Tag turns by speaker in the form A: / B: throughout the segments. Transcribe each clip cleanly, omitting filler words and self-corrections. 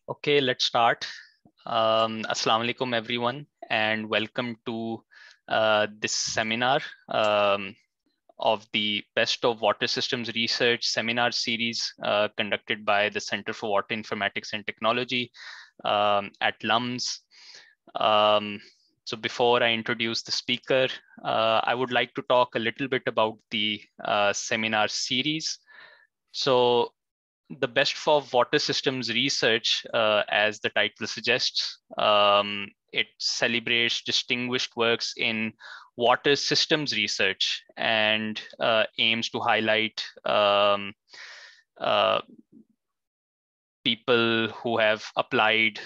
A: Okay, let's start. Assalamu alaikum, everyone, and welcome to this seminar of the Best of Water Systems Research seminar series conducted by the Center for Water Informatics and Technology at LUMS. So before I introduce the speaker, I would like to talk a little bit about the seminar series. So the Best for Water Systems Research, as the title suggests, it celebrates distinguished works in water systems research and aims to highlight people who have applied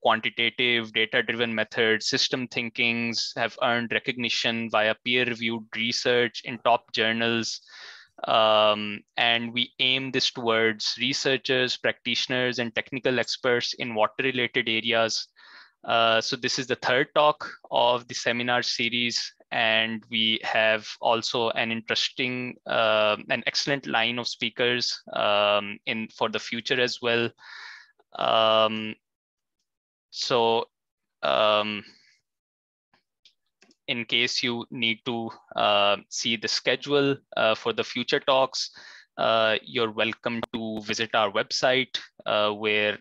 A: quantitative data-driven methods, system thinkings, have earned recognition via peer-reviewed research in top journals. And we aim this towards researchers, practitioners, and technical experts in water-related areas. So this is the third talk of the seminar series, and we have also an interesting, an excellent line of speakers for the future as well. In case you need to see the schedule for the future talks, you're welcome to visit our website where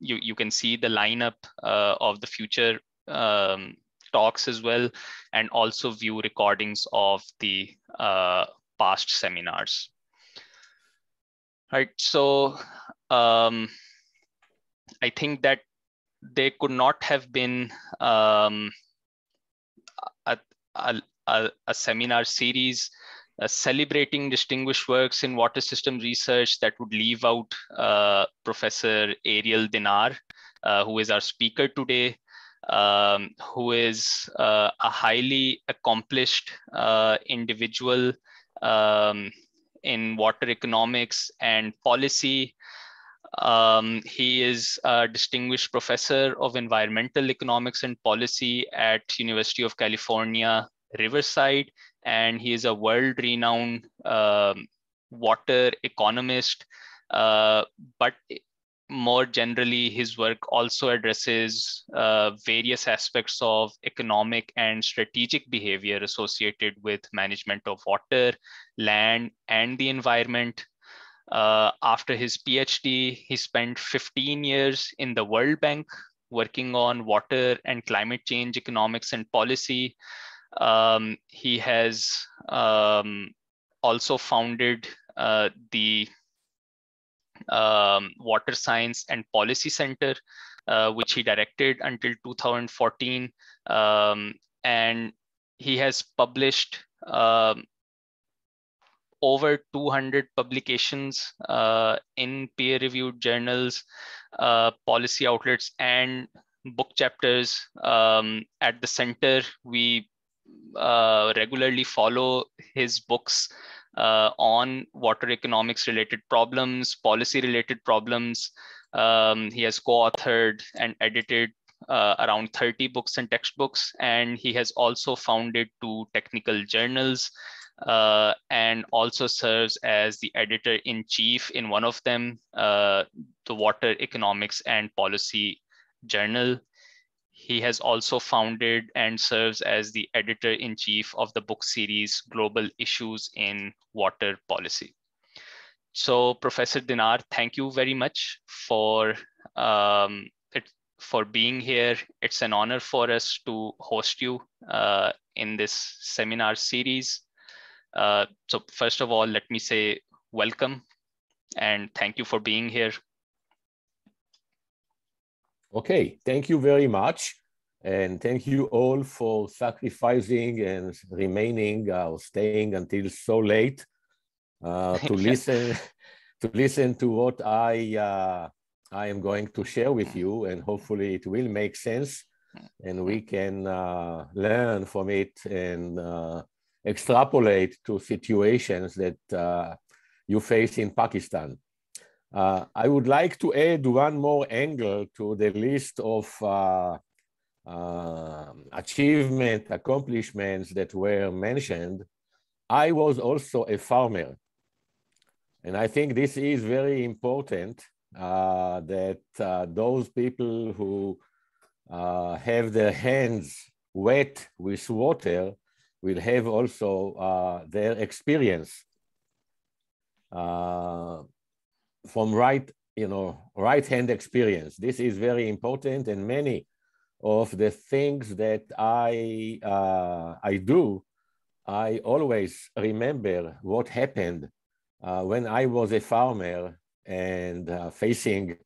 A: you can see the lineup of the future talks as well, and also view recordings of the past seminars. All right, so I think that there could not have been a seminar series celebrating distinguished works in water system research that would leave out Professor Ariel Dinar, who is our speaker today, who is a highly accomplished individual in water economics and policy. He is a distinguished professor of environmental economics and policy at University of California, Riverside, and he is a world-renowned water economist. But more generally, his work also addresses various aspects of economic and strategic behavior associated with management of water, land, and the environment. After his PhD, he spent 15 years in the World Bank working on water and climate change economics and policy. He has also founded the Water Science and Policy Center, which he directed until 2014. And he has published over 200 publications in peer-reviewed journals, policy outlets, and book chapters. At the center, we regularly follow his books on water economics related problems, policy related problems. He has co-authored and edited around 30 books and textbooks, and he has also founded 2 technical journals, and also serves as the editor-in-chief in one of them, the Water Economics and Policy Journal. He has also founded and serves as the editor-in-chief of the book series Global Issues in Water Policy. So Professor Dinar, thank you very much for being here. It's an honor for us to host you in this seminar series. So first of all, let me say welcome and thank you for being here.
B: Okay, thank you very much. And thank you all for sacrificing and remaining or staying until so late to listen to what I am going to share with you, and hopefully it will make sense and we can learn from it and extrapolate to situations that you face in Pakistan. I would like to add one more angle to the list of accomplishments that were mentioned. I was also a farmer. And I think this is very important that those people who have their hands wet with water will have also their experience from right-hand experience. This is very important, and many of the things that I do, I always remember what happened when I was a farmer and facing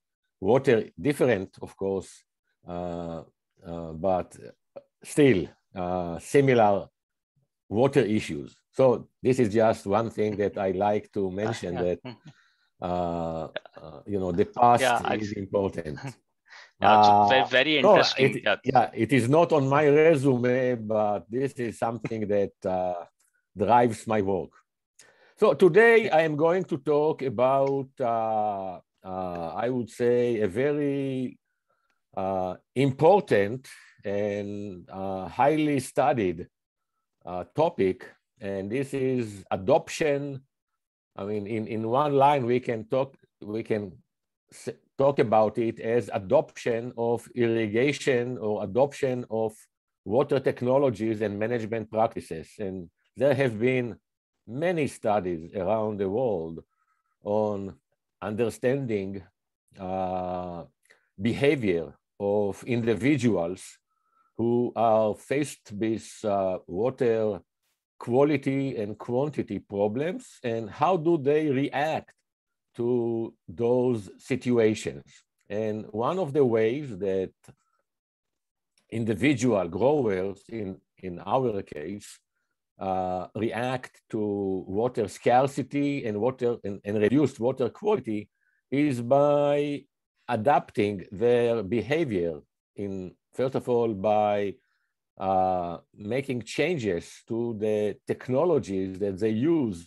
B: water, different, of course, but still similar water issues. So this is just one thing that I like to mention, that the past is important.
A: Yeah, very interesting.
B: It is not on my resume, but this is something that drives my work. So today I am going to talk about, I would say, a very important and highly studied topic, and this is adoption. I mean, in one line, we can talk about it as adoption of irrigation or adoption of water technologies and management practices. And there have been many studies around the world on understanding behavior of individuals who are faced with water quality and quantity problems, and how do they react to those situations. And one of the ways that individual growers, in our case, react to water scarcity and reduced water quality is by adapting their behavior, first of all, by making changes to the technologies that they use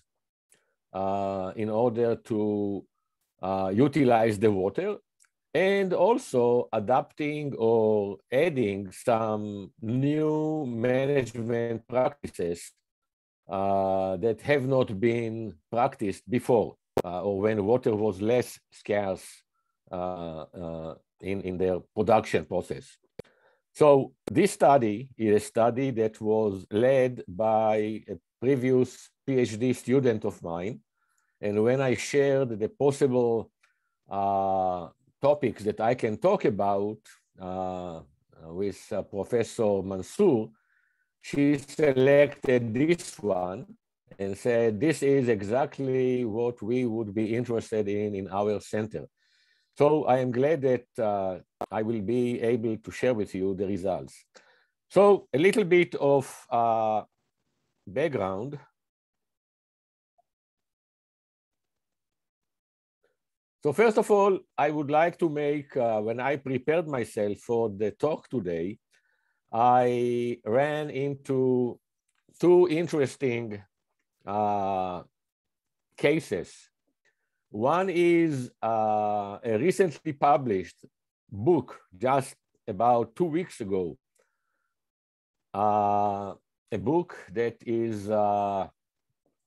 B: in order to utilize the water, and also adapting or adding some new management practices that have not been practiced before, or when water was less scarce in their production process. So this study is a study that was led by a previous PhD student of mine. And when I shared the possible topics that I can talk about with Professor Mansour, she selected this one and said, this is exactly what we would be interested in our center. So I am glad that I will be able to share with you the results. So a little bit of background. So first of all, I would like to make, when I prepared myself for the talk today, I ran into two interesting cases. One is a recently published book just about 2 weeks ago, a book that is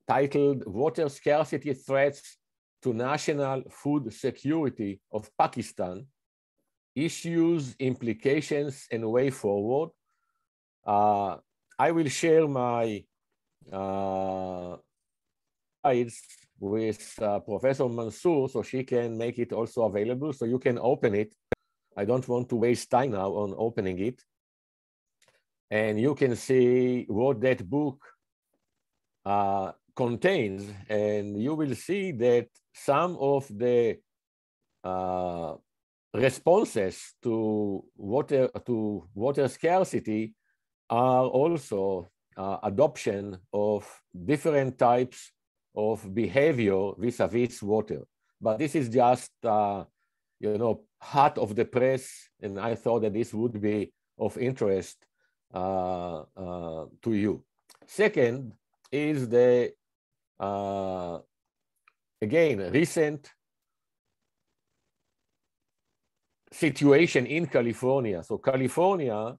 B: titled Water Scarcity Threats to National Food Security of Pakistan, Issues, Implications, and Way Forward. I will share my slides with Professor Mansour so she can make it also available, so you can open it. I don't want to waste time now on opening it. And you can see what that book contains, and you will see that some of the responses to water scarcity are also adoption of different types of behavior vis-a-vis water. But this is just, hot of the press, and I thought that this would be of interest to you. Second is the, again, recent situation in California. So California,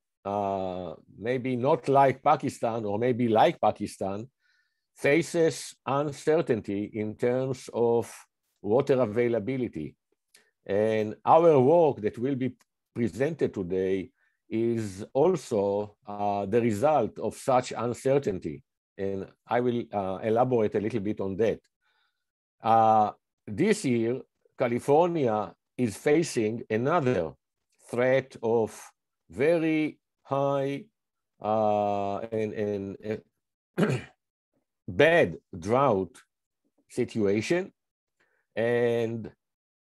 B: maybe not like Pakistan, or maybe like Pakistan, faces uncertainty in terms of water availability. And our work that will be presented today is also the result of such uncertainty. And I will elaborate a little bit on that. This year, California is facing another threat of very high and bad drought situation. And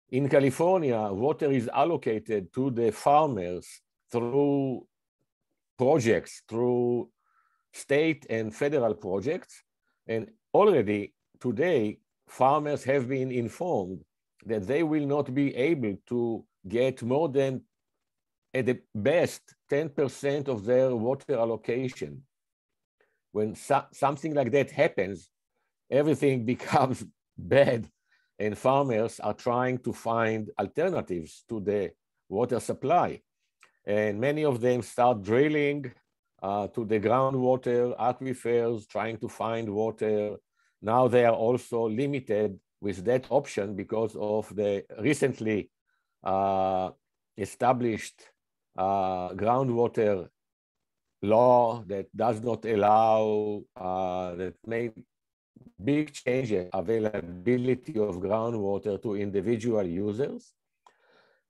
B: in California, water is allocated to the farmers through projects, through state and federal projects. And already today, farmers have been informed that they will not be able to get more than, at the best, 10% of their water allocation. When something like that happens, everything becomes bad, and farmers are trying to find alternatives to the water supply. And many of them start drilling to the groundwater aquifers, trying to find water. Now they are also limited with that option because of the recently established groundwater law that does not allow, that made big changes availability of groundwater to individual users.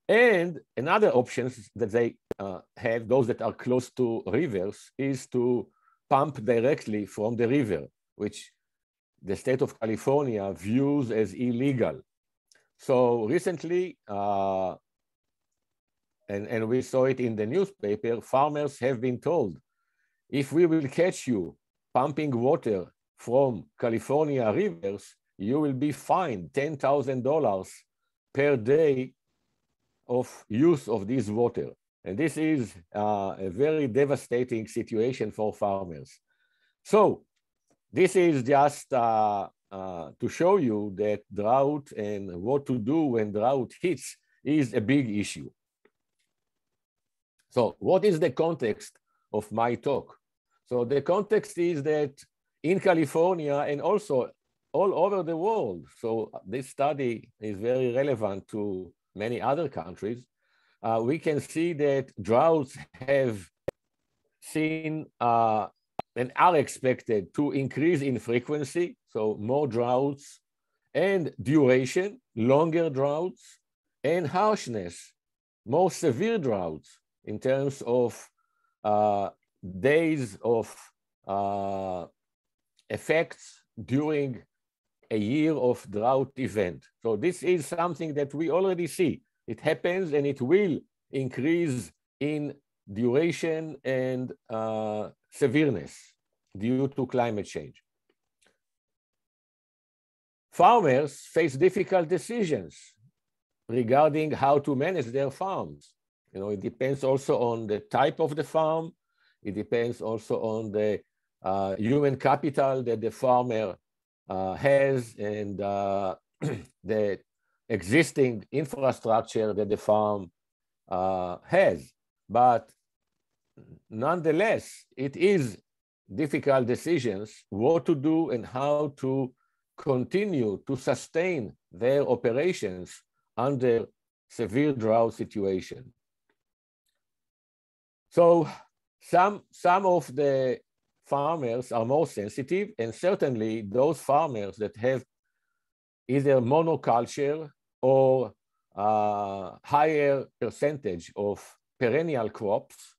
B: And another options that they have, those that are close to rivers, is to pump directly from the river, which the state of California views as illegal. So recently, and we saw it in the newspaper, farmers have been told, if we will catch you pumping water from California rivers, you will be fined $10,000 per day of use of this water. And this is a very devastating situation for farmers. So this is just to show you that drought and what to do when drought hits is a big issue. So what is the context of my talk? So the context is that in California and also all over the world, so this study is very relevant to many other countries, we can see that droughts have seen and are expected to increase in frequency, so more droughts, and duration, longer droughts, and harshness, more severe droughts in terms of days of effects during a year of drought event. So this is something that we already see. It happens and it will increase in duration and severeness due to climate change. Farmers face difficult decisions regarding how to manage their farms. You know, it depends also on the type of the farm. It depends also on the human capital that the farmer has and the existing infrastructure that the farm has. But nonetheless, it is difficult decisions what to do and how to continue to sustain their operations under severe drought situation. So some of the farmers are more sensitive, and certainly those farmers that have either monoculture or higher percentage of perennial crops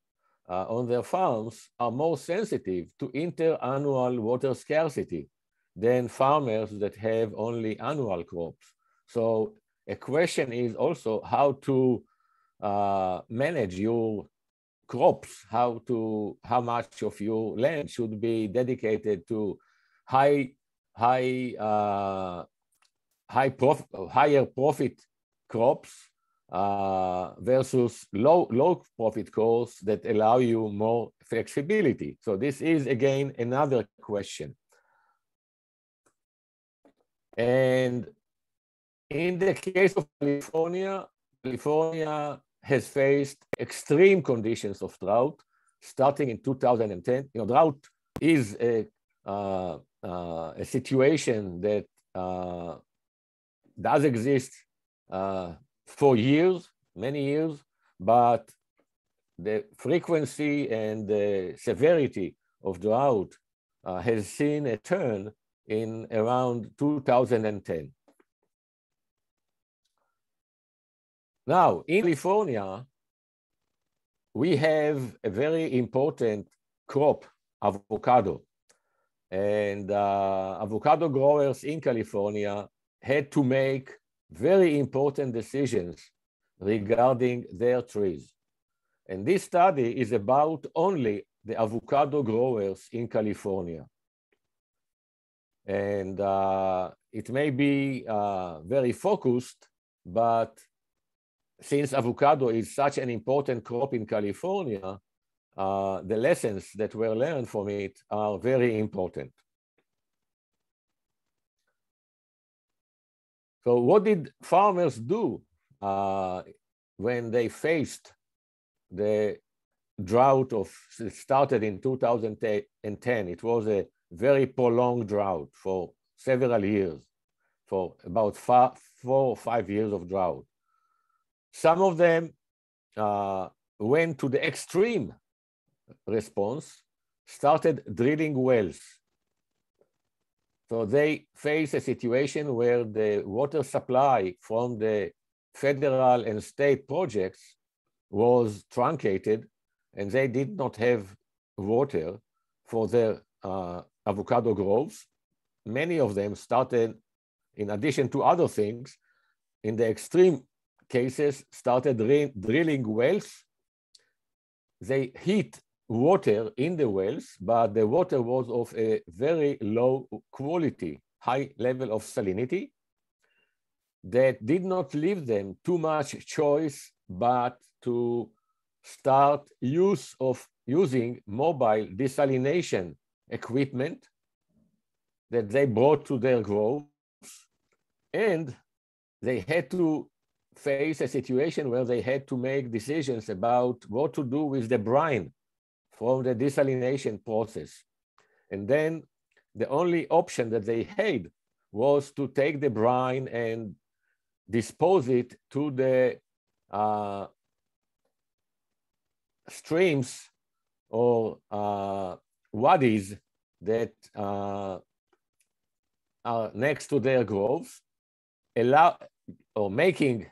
B: on their farms are more sensitive to interannual water scarcity than farmers that have only annual crops. So a question is also how to manage your crops, how much of your land should be dedicated to higher profit crops versus low profit crops that allow you more flexibility. So this is again another question. And in the case of California, California has faced extreme conditions of drought starting in 2010. You know, drought is a situation that does exist for years, many years, but the frequency and the severity of drought has seen a turn in around 2010. Now, in California, we have a very important crop, avocado. And avocado growers in California had to make very important decisions regarding their trees. And this study is about only the avocado growers in California. And it may be very focused, but since avocado is such an important crop in California, the lessons that were learned from it are very important. So what did farmers do when they faced the drought it started in 2010? It was a very prolonged drought for several years, for about 4 or 5 years of drought. Some of them went to the extreme response, started drilling wells. So they face a situation where the water supply from the federal and state projects was truncated, and they did not have water for their avocado groves. Many of them started, in addition to other things, in the extreme cases, started drilling wells. They heat water in the wells, but the water was of a very low quality, high level of salinity that did not leave them too much choice but to start using mobile desalination equipment that they brought to their groves, and they had to face a situation where they had to make decisions about what to do with the brine from the desalination process. And then the only option that they had was to take the brine and dispose it to the streams or wadis that are next to their groves, making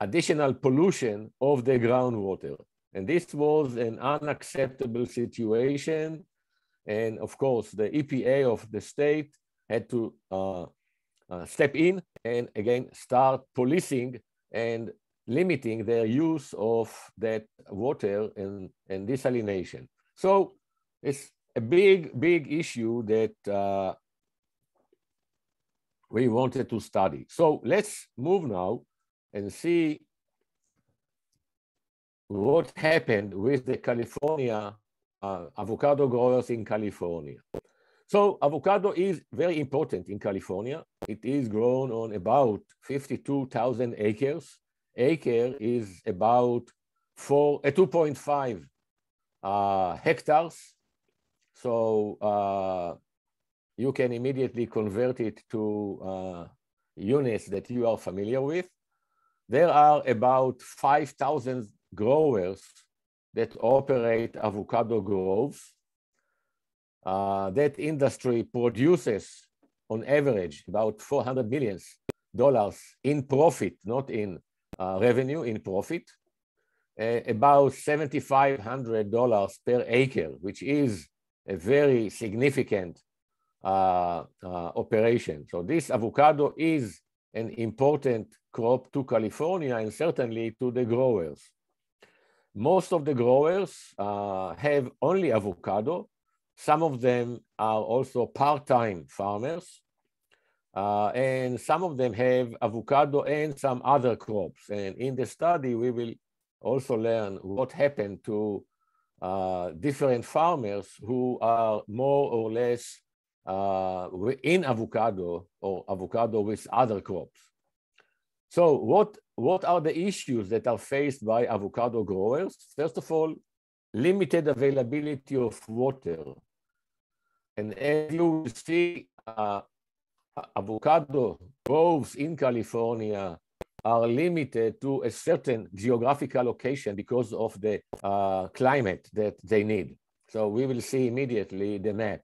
B: additional pollution of the groundwater. And this was an unacceptable situation. And of course, the EPA of the state had to step in and again start policing and limiting their use of that water and desalination. So it's a big issue that we wanted to study. So let's move now and see what happened with the California avocado growers in California. So avocado is very important in California. It is grown on about 52,000 acres. Acre is about 2.5 hectares. So you can immediately convert it to units that you are familiar with. There are about 5,000 growers that operate avocado groves. That industry produces, on average, about $400 million in profit, not in revenue, in profit, about $7,500 per acre, which is a very significant operation. So this avocado is an important crop to California and certainly to the growers. Most of the growers have only avocado. Some of them are also part-time farmers, and some of them have avocado and some other crops. And in the study, we will also learn what happened to different farmers who are more or less in avocado or avocado with other crops. So what are the issues that are faced by avocado growers? First of all, limited availability of water. And as you will see, avocado groves in California are limited to a certain geographical location because of the climate that they need. So we will see immediately the map.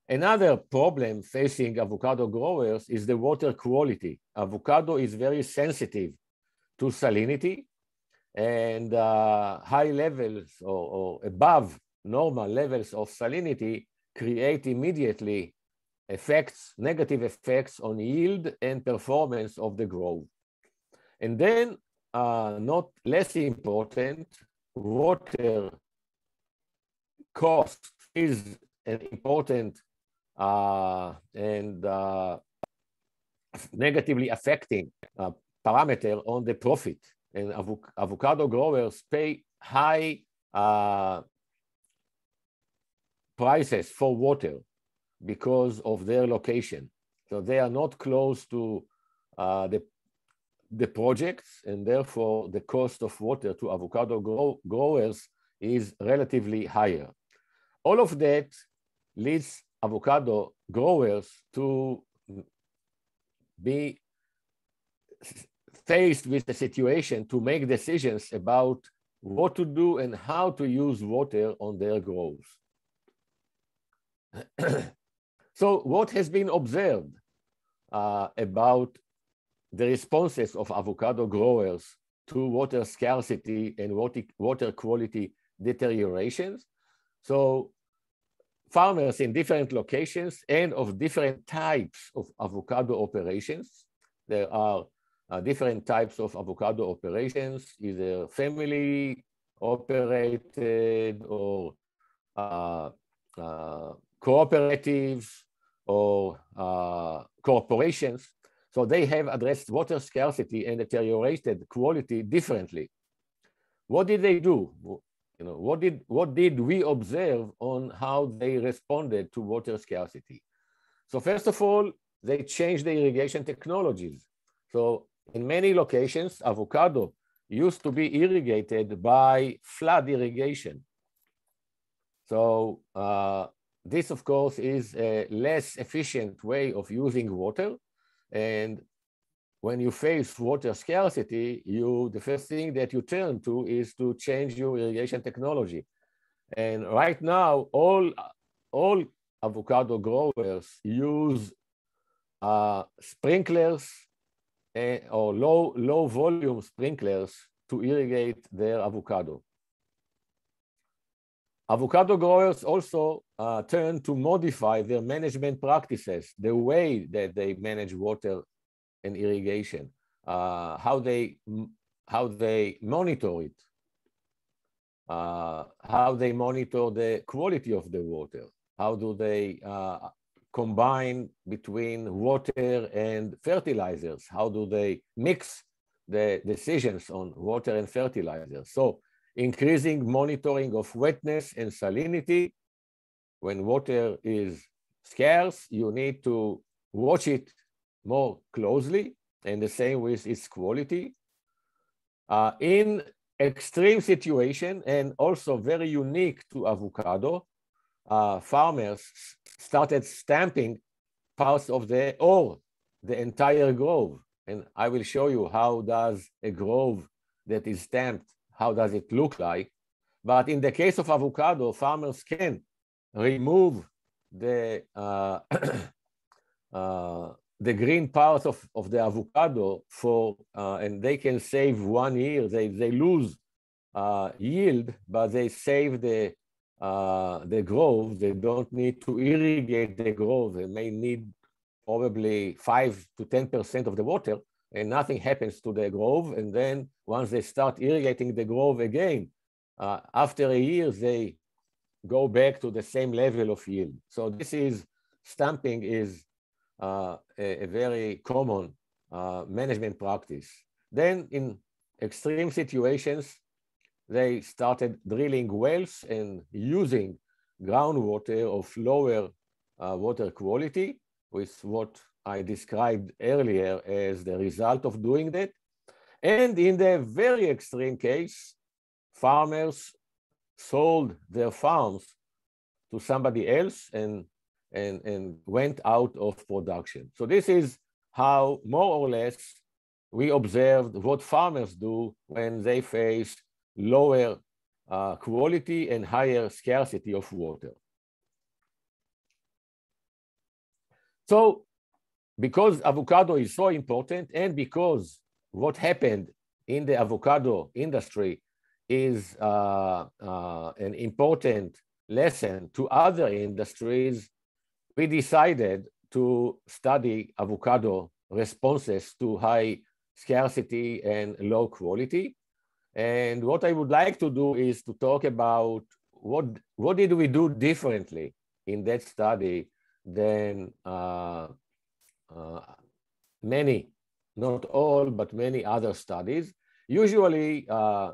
B: Another problem facing avocado growers is the water quality. Avocado is very sensitive to salinity, and high levels or above normal levels of salinity create immediately negative effects on yield and performance of the grove. And then, not less important, water cost is an important and negatively affecting parameter on the profit. And avocado growers pay high prices for water because of their location. So they are not close to the projects, and therefore the cost of water to avocado growers is relatively higher. All of that leads avocado growers to be faced with the situation to make decisions about what to do and how to use water on their groves. So what has been observed about the responses of avocado growers to water scarcity and water quality deteriorations? So farmers in different locations and of different types of avocado operations. There are different types of avocado operations, either family operated or cooperatives or corporations. So they have addressed water scarcity and deteriorated quality differently. What did they do? You know, what did we observe on how they responded to water scarcity? So first of all, they changed the irrigation technologies. So in many locations, avocado used to be irrigated by flood irrigation. So this, of course, is a less efficient way of using water. And when you face water scarcity, the first thing that you turn to is to change your irrigation technology. And right now, all avocado growers use sprinklers or low volume sprinklers to irrigate their avocado. Avocado growers also turn to modify their management practices, the way that they manage water and irrigation, how they monitor it, how they monitor the quality of the water, how do they combine between water and fertilizers, how do they mix the decisions on water and fertilizers. So increasing monitoring of wetness and salinity. When water is scarce, you need to watch it more closely, and the same with its quality. In extreme situation, and also very unique to avocado, farmers started stamping parts of the entire grove. And I will show you how does a grove that is stamped, how does it look like. But in the case of avocado, farmers can remove the green part of the avocado and they can save 1 year. They lose yield, but they save the grove. They don't need to irrigate the grove. They may need probably 5 to 10% of the water, and nothing happens to the grove. And then once they start irrigating the grove again, after a year, they go back to the same level of yield. So stamping is a very common management practice. Then in extreme situations, they started drilling wells and using groundwater of lower water quality, with what I described earlier as the result of doing that. And in the very extreme case, farmers sold their farms to somebody else and went out of production. So this is how more or less we observed what farmers do when they face lower quality and higher scarcity of water. So because avocado is so important, and because what happened in the avocado industry is an important lesson to other industries, we decided to study avocado responses to high scarcity and low quality. And what I would like to do is to talk about what did we do differently in that study than many, not all, but many other studies. Usually,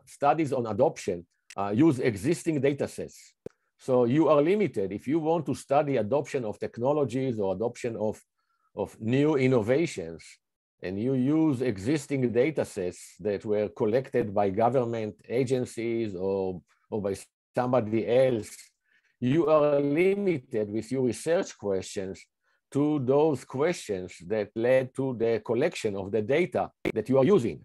B: studies on adoption use existing data sets. So you are limited. If you want to study adoption of technologies or adoption of new innovations, and you use existing data sets that were collected by government agencies or by somebody else, you are limited with your research questions to those questions that led to the collection of the data that you are using.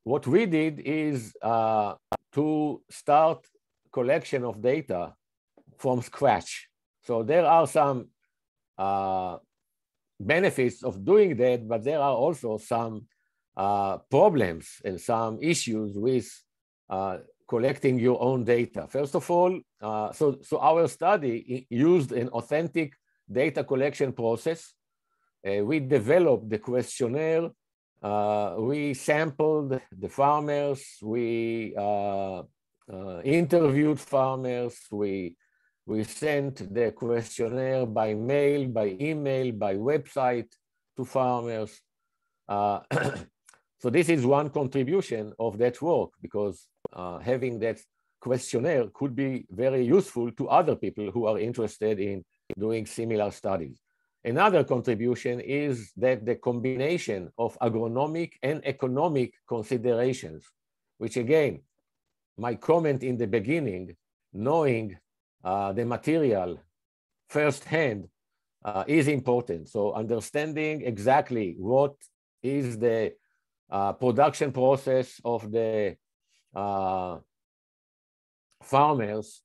B: What we did is to start collection of data from scratch. So there are some benefits of doing that, but there are also some problems and some issues with collecting your own data. First of all, so our study used an authentic data collection process. We developed the questionnaire. We sampled the farmers. We interviewed farmers. We sent the questionnaire by mail, by email, by website to farmers. So this is one contribution of that work, because having that questionnaire could be very useful to other people who are interested in doing similar studies. Another contribution is that the combination of agronomic and economic considerations, which again, my comment in the beginning, knowing the material firsthand is important. So understanding exactly what is the production process of the farmers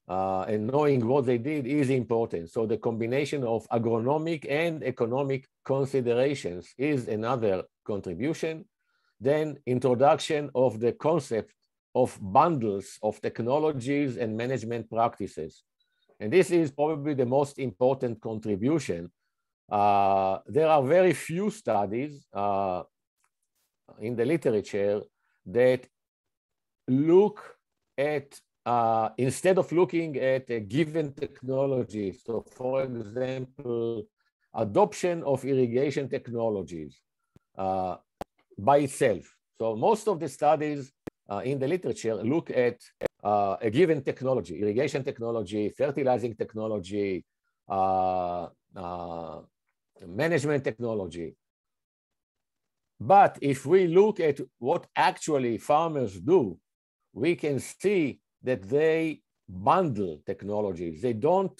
B: and knowing what they did is important. So the combination of agronomic and economic considerations is another contribution. Then introduction of the concept of bundles of technologies and management practices. And this is probably the most important contribution. There are very few studies in the literature that look at, instead of looking at a given technology, so for example, adoption of irrigation technologies by itself. So most of the studies in the literature look at a given technology, irrigation technology, fertilizing technology, management technology. But if we look at what actually farmers do, we can see that they bundle technologies. They don't,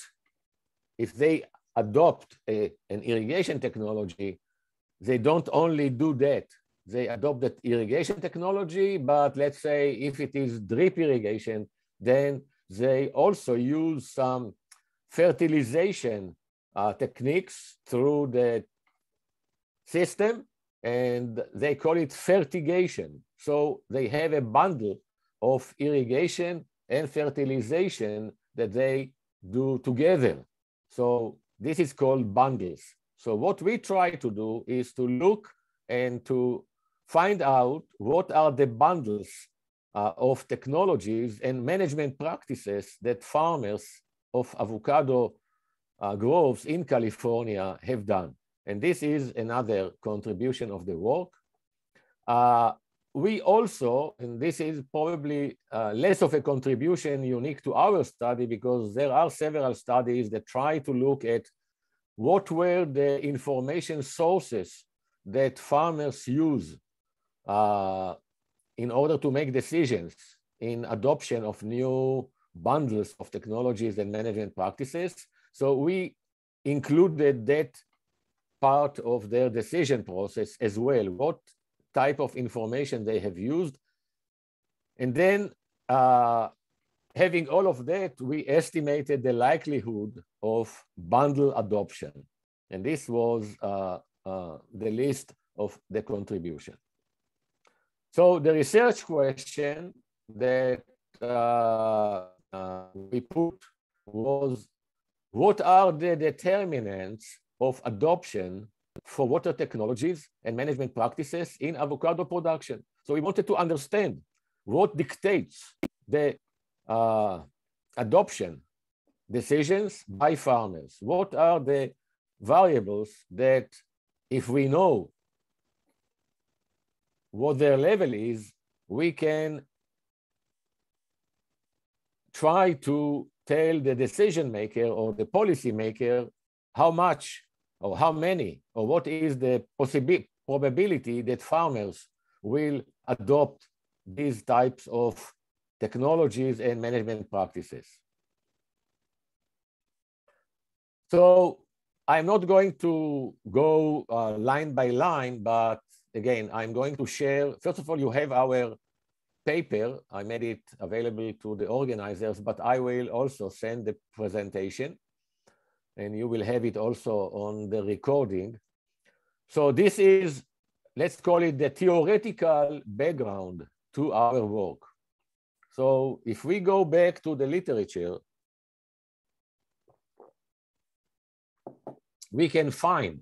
B: if they adopt an irrigation technology, they don't only do that. They adopt that irrigation technology, but let's say if it is drip irrigation, then they also use some fertilization techniques through the system, and they call it fertigation. So they have a bundle of irrigation and fertilization that they do together. So this is called bundles. So what we try to do is to look and to find out what are the bundles of technologies and management practices that farmers of avocado groves in California have done. And this is another contribution of the work. We also, and this is probably less of a contribution unique to our study, because there are several studies that try to look at what were the information sources that farmers use in order to make decisions in adoption of new bundles of technologies and management practices. So we included that part of their decision process as well. What type of information they have used. And then having all of that, we estimated the likelihood of bundle adoption. And this was the list of the contribution. So the research question that we put was, what are the determinants of adoption for water technologies and management practices in avocado production? So we wanted to understand what dictates the adoption decisions by farmers. What are the variables that, if we know what their level is, we can try to tell the decision maker or the policy maker how much or how many or what is the probability that farmers will adopt these types of technologies and management practices. So I'm not going to go line by line, but again, I'm going to share. First of all, you have our paper. I made it available to the organizers, but I will also send the presentation, and you will have it also on the recording. So this is, let's call it the theoretical background to our work. So if we go back to the literature, we can find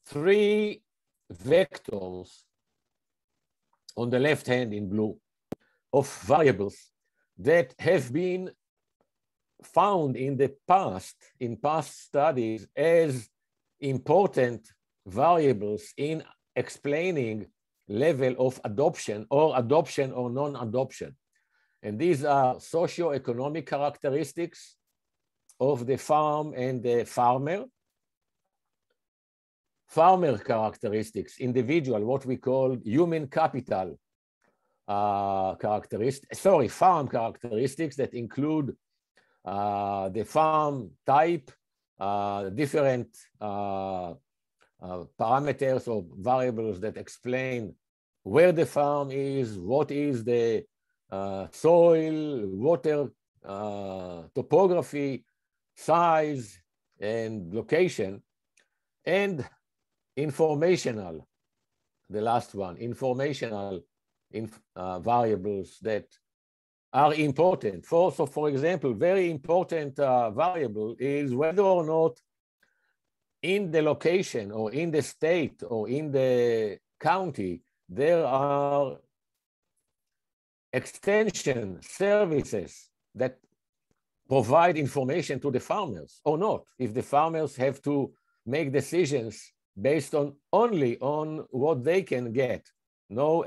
B: 3 vectors on the left hand in blue of variables that have been found in the past, in past studies, as important variables in explaining level of adoption or non-adoption. And these are socioeconomic characteristics of the farm and the farmer, farmer characteristics, individual, what we call human capital characteristics, farm characteristics that include the farm type, different parameters or variables that explain where the farm is, what is the soil, water, topography, size, and location, and informational, the last one, informational variables that are important. So for example, very important variable is whether or not in the location or in the state or in the county, there are extension services that provide information to the farmers or not. If the farmers have to make decisions based on only on what they can get, no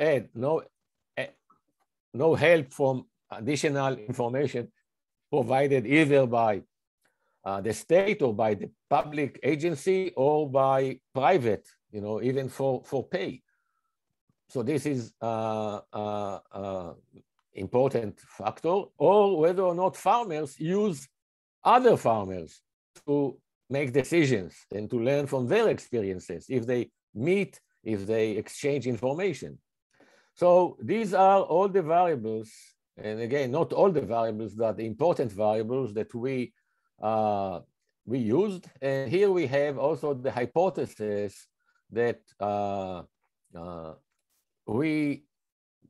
B: help from additional information provided either by the state or by the public agency or by private, even for pay. So this is important factor, or whether or not farmers use other farmers to make decisions and to learn from their experiences, if they meet, if they exchange information. So these are all the variables, and again, not all the variables, but the important variables that we used. And here we have also the hypothesis that we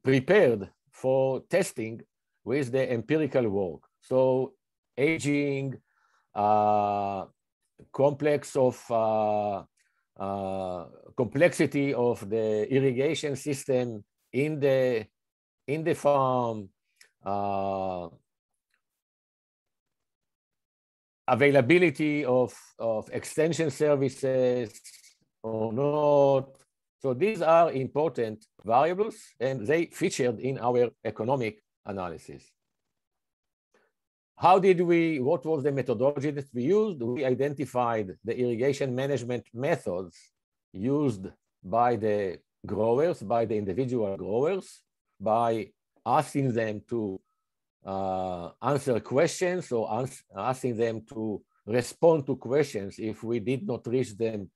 B: prepared for testing with the empirical work. So aging, complexity of the irrigation system in the farm, availability of extension services or not. So these are important variables, and they featured in our economic analysis. What was the methodology that we used? We identified the irrigation management methods used by the growers, by the individual growers, by asking them to answer questions or asking them to respond to questions if we did not reach them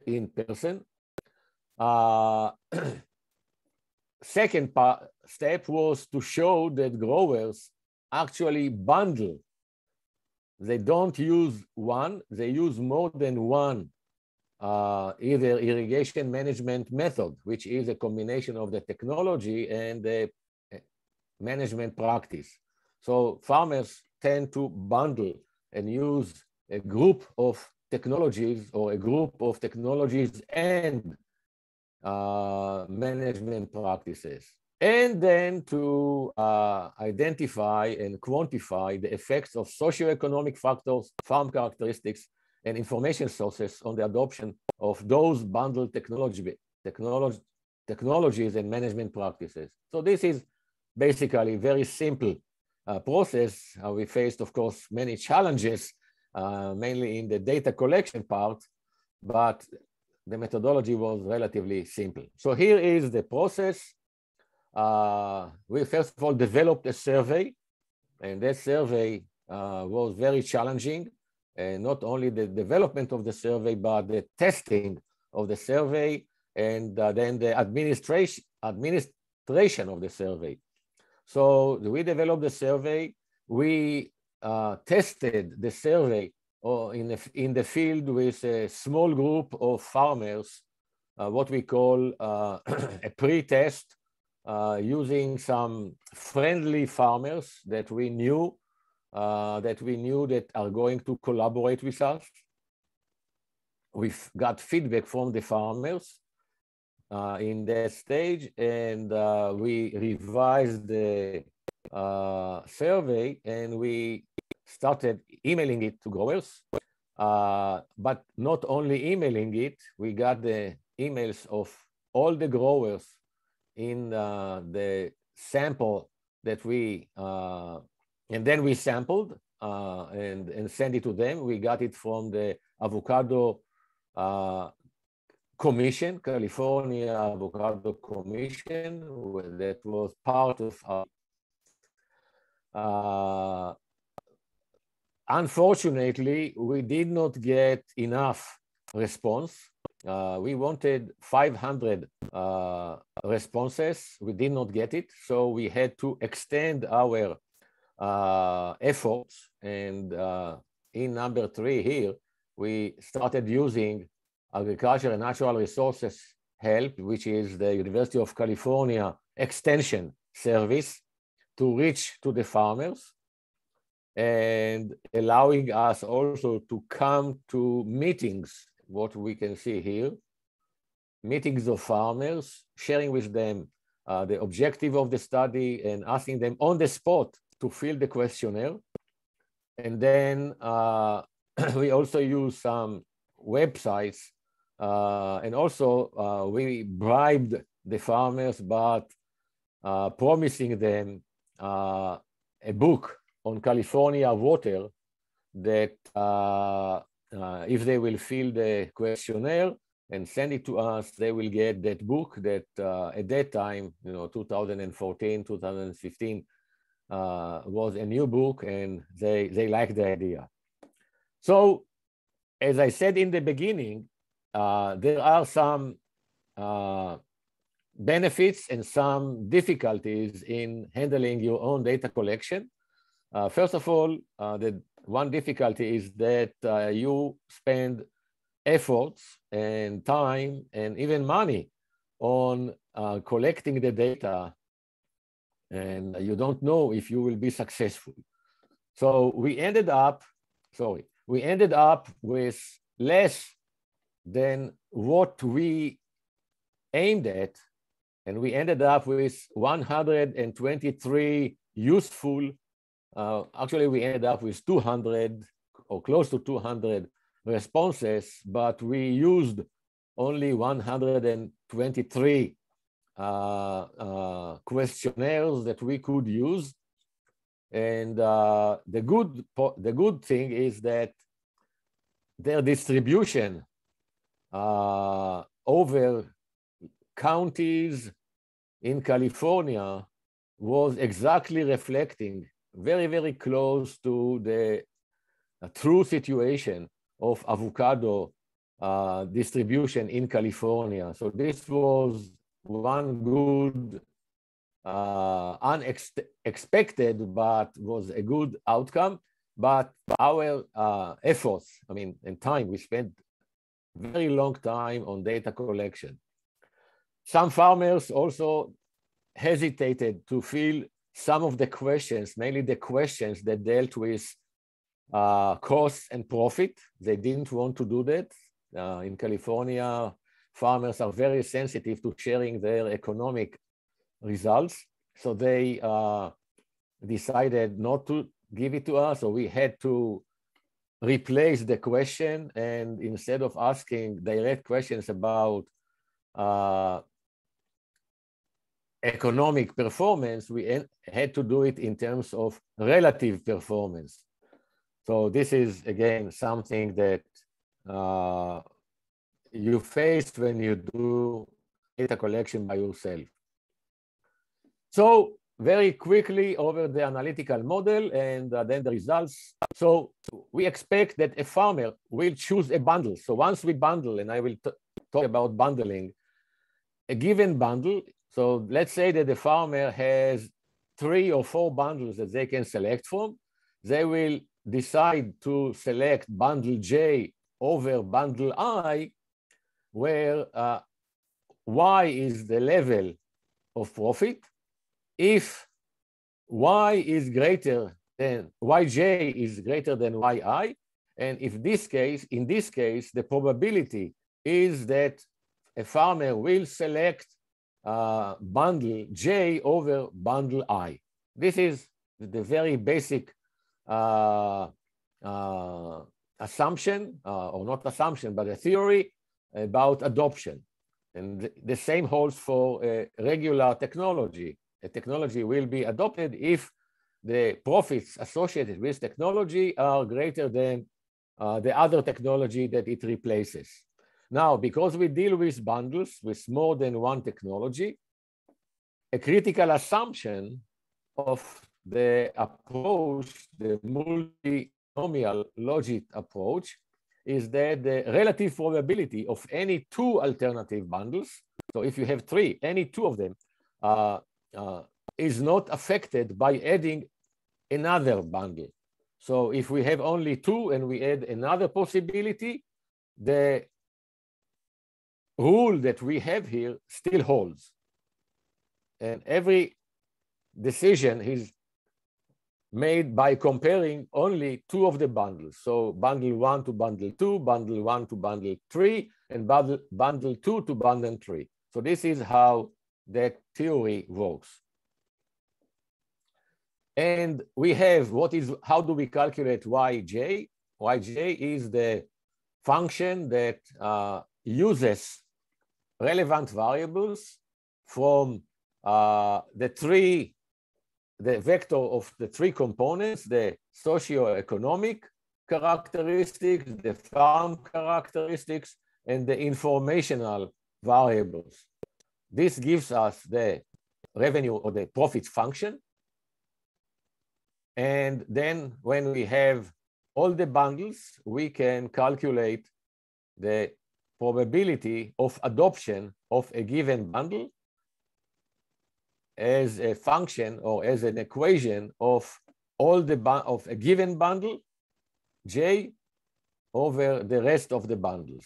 B: in person. Second step was to show that growers actually bundle. They don't use one, they use more than one either irrigation management method, which is a combination of the technology and the management practice. So farmers tend to bundle and use a group of technologies or a group of technologies and management practices. And then to identify and quantify the effects of socioeconomic factors, farm characteristics, and information sources on the adoption of those bundled technologies and management practices. So this is basically a very simple process. We faced, of course, many challenges, mainly in the data collection part, but the methodology was relatively simple. So here is the process. We first of all developed a survey, and that survey was very challenging. And not only the development of the survey, but the testing of the survey, and then the administration of the survey. So we developed the survey. We tested the survey in the field with a small group of farmers, what we call a pre-test, using some friendly farmers that we knew that are going to collaborate with us. We've got feedback from the farmers in that stage, and we revised the survey, and we started emailing it to growers. But not only emailing it, we got the emails of all the growers in the sample that we, and then we sampled and sent it to them. We got it from the Avocado Commission, California Avocado Commission, that was part of our. Unfortunately, we did not get enough response. We wanted 500 responses. We did not get it, so we had to extend our efforts. And in number 3 here, we started using Agriculture and Natural Resources Help, which is the University of California Extension Service, to reach to the farmers, and allowing us also to come to meetings, what we can see here, meetings of farmers, sharing with them the objective of the study and asking them on the spot to fill the questionnaire. And then we also use some websites, and also we bribed the farmers, but promising them a book on California water that if they will fill the questionnaire and send it to us, they will get that book that at that time, 2014, 2015, was a new book, and they liked the idea. So, as I said in the beginning, there are some benefits and some difficulties in handling your own data collection. First of all, the one difficulty is that you spend efforts and time and even money on collecting the data, and you don't know if you will be successful. So we ended up with less than what we aimed at, and we ended up with 123 useful. Actually, we ended up with 200 or close to 200 responses, but we used only 123 questionnaires that we could use. And the good thing is that their distribution over counties in California was exactly reflecting very, very close to the true situation of avocado distribution in California. So this was one good, unexpected, but was a good outcome. But our efforts, I mean, and time, we spent very long time on data collection. Some farmers also hesitated to fill some of the questions, mainly the questions that dealt with cost and profit. They didn't want to do that. In California, farmers are very sensitive to sharing their economic results. So they decided not to give it to us, so we had to replace the question, and instead of asking direct questions about economic performance, we had to do it in terms of relative performance. So this is, again, something that you face when you do data collection by yourself. So very quickly over the analytical model and then the results. So we expect that a farmer will choose a bundle. So once we bundle, and I will talk about bundling, a given bundle. So let's say that the farmer has 3 or 4 bundles that they can select from. They will decide to select bundle J over bundle I, where Y is the level of profit. If Y is greater than, Yj is greater than Yi, and if this case, in this case, the probability is that a farmer will select bundle J over bundle I. This is the very basic assumption, or not assumption, but a theory about adoption. And the same holds for regular technology. A technology will be adopted if the profits associated with technology are greater than the other technology that it replaces. Now, because we deal with bundles with more than one technology, a critical assumption of the approach, the multinomial logic approach, is that the relative probability of any 2 alternative bundles, so if you have 3, any 2 of them, is not affected by adding another bundle. So if we have only 2 and we add another possibility, the rule that we have here still holds. And every decision is made by comparing only 2 of the bundles. So bundle 1 to bundle 2, bundle 1 to bundle 3, and bundle 2 to bundle 3. So this is how that theory works. And we have how do we calculate Yj? Yj is the function that uses relevant variables from the vector of the 3 components, the socioeconomic characteristics, the farm characteristics, and the informational variables. This gives us the revenue or the profit function. And then when we have all the bundles, we can calculate the probability of adoption of a given bundle as a function or as an equation of of a given bundle, J, over the rest of the bundles.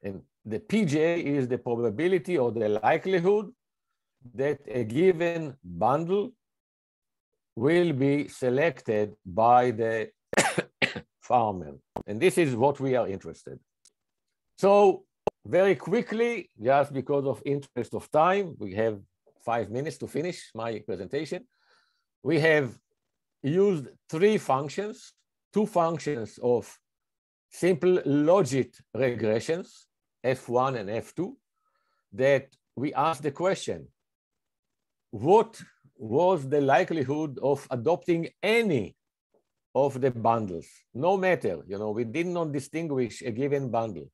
B: And the Pj is the probability or the likelihood that a given bundle will be selected by the farmer. And this is what we are interested in. So very quickly, just because of interest of time, we have 5 minutes to finish my presentation. We have used 3 functions, 2 functions of simple logit regressions, F1 and F2, that we asked the question, what was the likelihood of adopting any of the bundles? No matter, we did not distinguish a given bundle.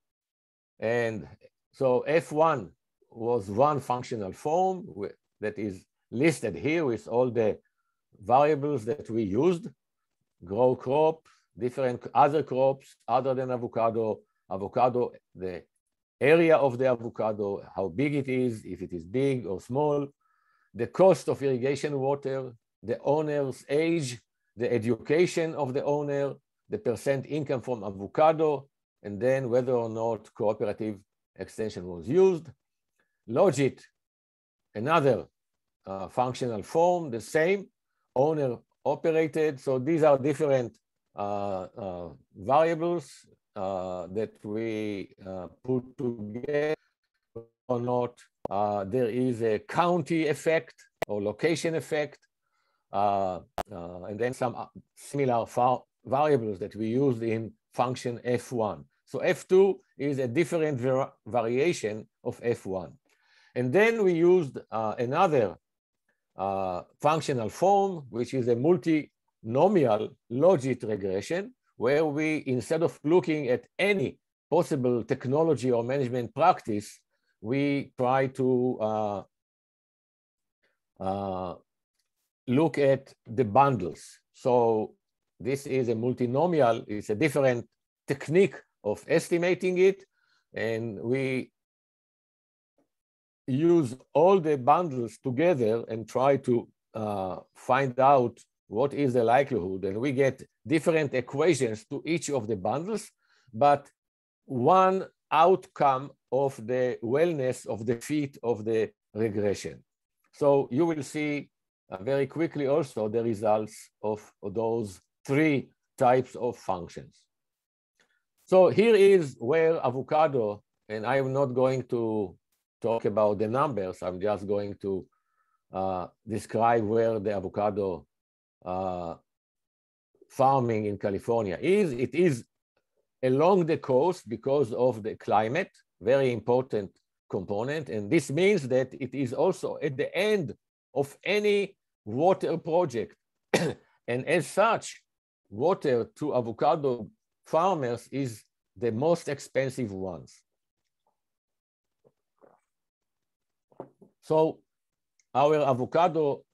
B: And so F1 was one functional form that is listed here with all the variables that we used: grow crop, different other crops other than avocado, avocado, the area of the avocado, how big it is, if it is big or small, the cost of irrigation water, the owner's age, the education of the owner, the percent income from avocado, and then whether or not cooperative extension was used. Logit, another functional form, the same, owner operated. So these are different variables that we put together or not. There is a county effect or location effect, and then some similar variables that we used in function F1. So F2 is a different variation of F1. And then we used another functional form, which is a multinomial logit regression, where we, instead of looking at any possible technology or management practice, we try to look at the bundles. So this is a multinomial, it's a different technique of estimating it, and we use all the bundles together and try to find out what is the likelihood, and we get different equations to each of the bundles, but one outcome of the wellness of the fit of the regression. So you will see very quickly also the results of those three types of functions. So here is where avocado, and I am not going to talk about the numbers, I'm just going to describe where the avocado farming in California is. It is along the coast because of the climate, very important component. And this means that it is also at the end of any water project. And as such, water to avocado farmers is the most expensive ones. So our avocado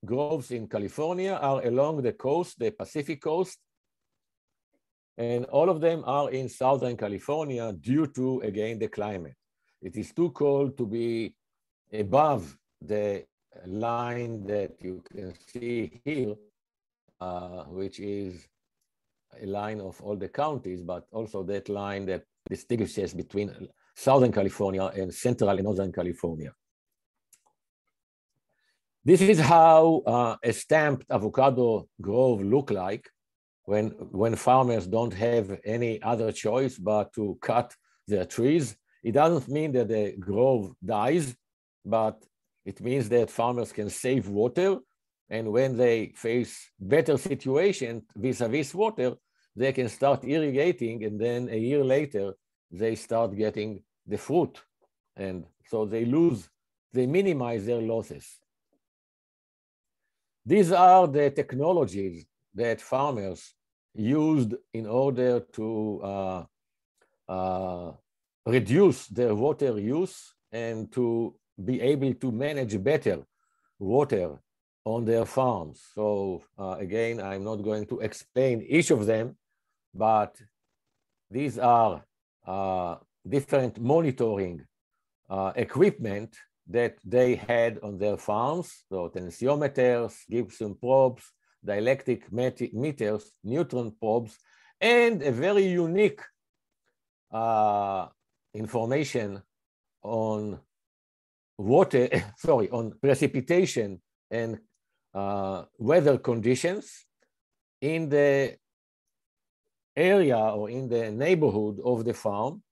B: groves in California are along the coast, the Pacific coast, and all of them are in Southern California due to, again, the climate. It is too cold to be above the line that you can see here, which is a line of all the counties, but also that line that distinguishes between Southern California and Central and Northern California. This is how a stamped avocado grove look like when farmers don't have any other choice but to cut their trees. It doesn't mean that the grove dies, but it means that farmers can save water. And when they face better situation vis-a-vis water, they can start irrigating, and then a year later, they start getting the fruit. And so they minimize their losses. These are the technologies that farmers used in order to reduce their water use and to be able to manage better water on their farms. So again, I'm not going to explain each of them, but these are different monitoring equipment that they had on their farms. So tensiometers, Gibson probes, dielectric meters, neutron probes, and a very unique information on water, on precipitation and weather conditions in the area or in the neighborhood of the farm.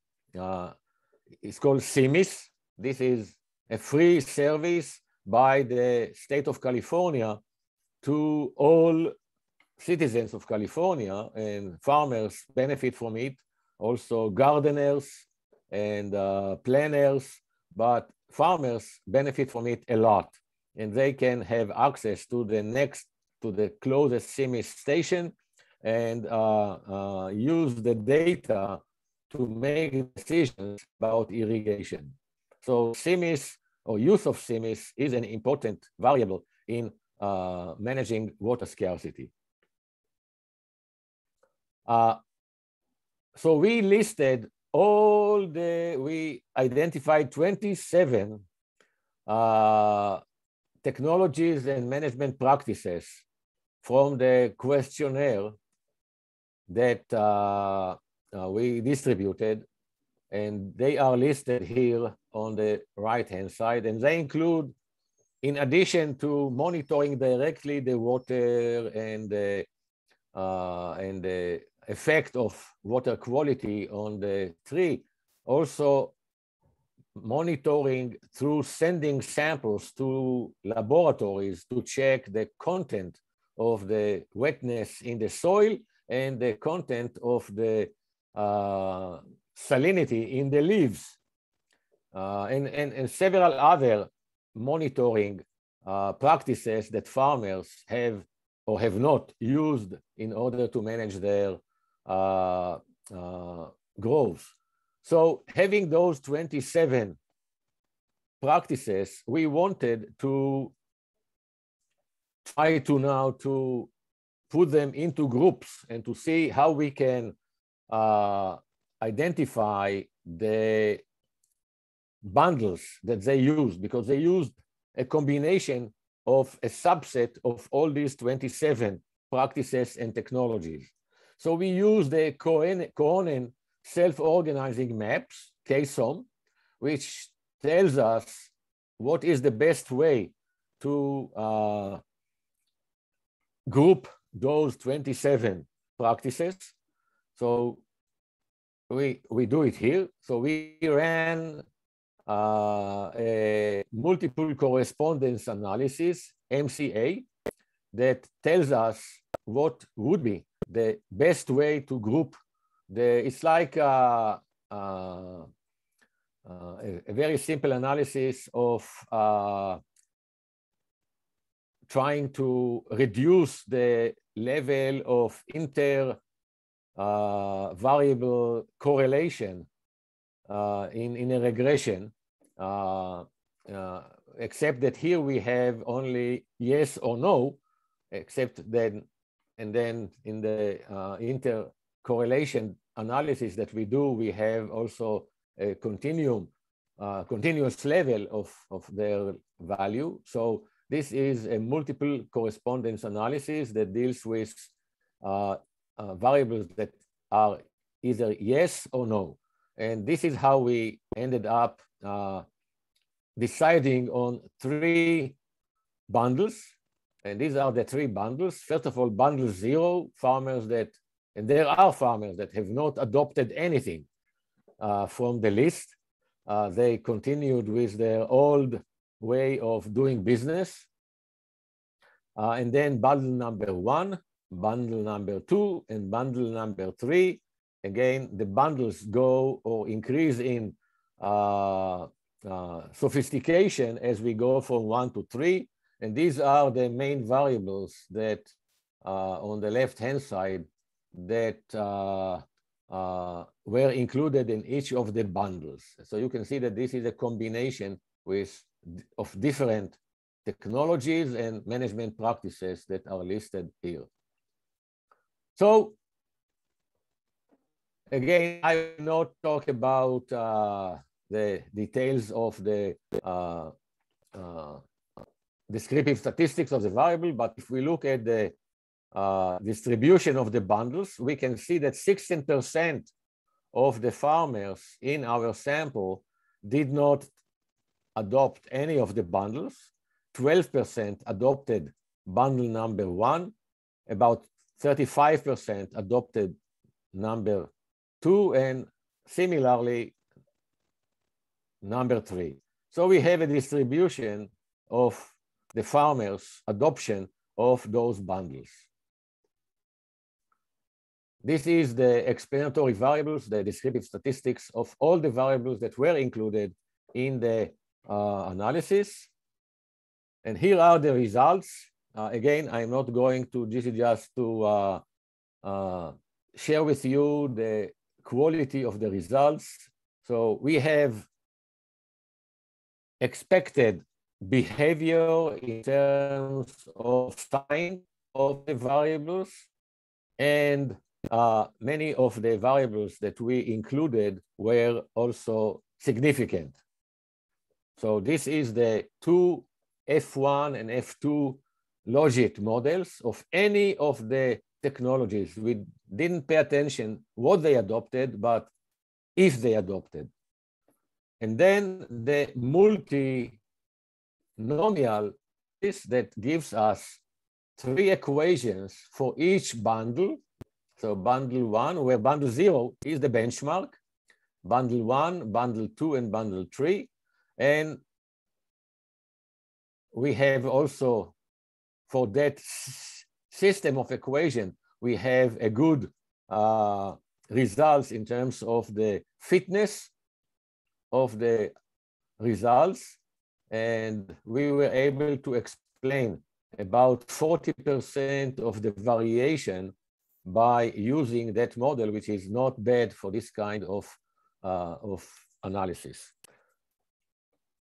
B: It's called CIMIS. This is a free service by the state of California to all citizens of California, and farmers benefit from it, also gardeners and planners, but farmers benefit from it a lot, and they can have access to the closest CIMIS station and use the data to make decisions about irrigation. So CIMIS, or use of CIMIS, is an important variable in managing water scarcity. so we listed we identified 27 technologies and management practices from the questionnaire that we distributed, and they are listed here on the right-hand side, and they include, in addition to monitoring directly the water and the effect of water quality on the tree, also monitoring through sending samples to laboratories to check the content of the wetness in the soil and the content of the salinity in the leaves, and several other monitoring practices that farmers have or have not used in order to manage their groves. So having those 27 practices, we wanted to try to now to put them into groups and to see how we can identify the bundles that they used, because they used a combination of a subset of all these 27 practices and technologies. So we use the Kohonen Self-organizing Maps, KSOM, which tells us what is the best way to group those 27 practices. So we do it here. So we ran a multiple correspondence analysis, MCA, that tells us what would be the best way to group it's like a very simple analysis of trying to reduce the level of variable correlation in a regression, except that here we have only yes or no, except then, and then in the intercorrelation analysis that we do, we have also a continuous level of their value. So this is a multiple correspondence analysis that deals with variables that are either yes or no. And this is how we ended up deciding on 3 bundles. And these are the 3 bundles. First of all, bundle 0, farmers that, and there are farmers that have not adopted anything from the list. They continued with their old way of doing business. And then bundle number 1, bundle number 2, and bundle number 3. Again, the bundles go or increase in sophistication as we go from 1 to 3. And these are the main variables that on the left-hand side that were included in each of the bundles. So you can see that this is a combination of different technologies and management practices that are listed here. So again, I will not talk about the details of the descriptive statistics of the variable, but if we look at the distribution of the bundles, we can see that 16% of the farmers in our sample did not adopt any of the bundles. 12% adopted bundle number 1, about 35% adopted number 2, and similarly number 3. So we have a distribution of the farmers' adoption of those bundles. This is the explanatory variables, the descriptive statistics of all the variables that were included in the analysis. And here are the results. Again, I'm not going to, this is just to share with you the quality of the results. So we have expected behavior in terms of sign of the variables and many of the variables that we included were also significant. So this is the two F1 and F2 logit models of any of the technologies. We didn't pay attention what they adopted, but if they adopted. And then the multinomial is that gives us three equations for each bundle. So bundle 1, where bundle 0 is the benchmark, bundle 1, bundle 2, and bundle 3. And we have also, for that system of equation, we have a good results in terms of the fitness of the results. And we were able to explain about 40% of the variation by using that model, which is not bad for this kind of analysis.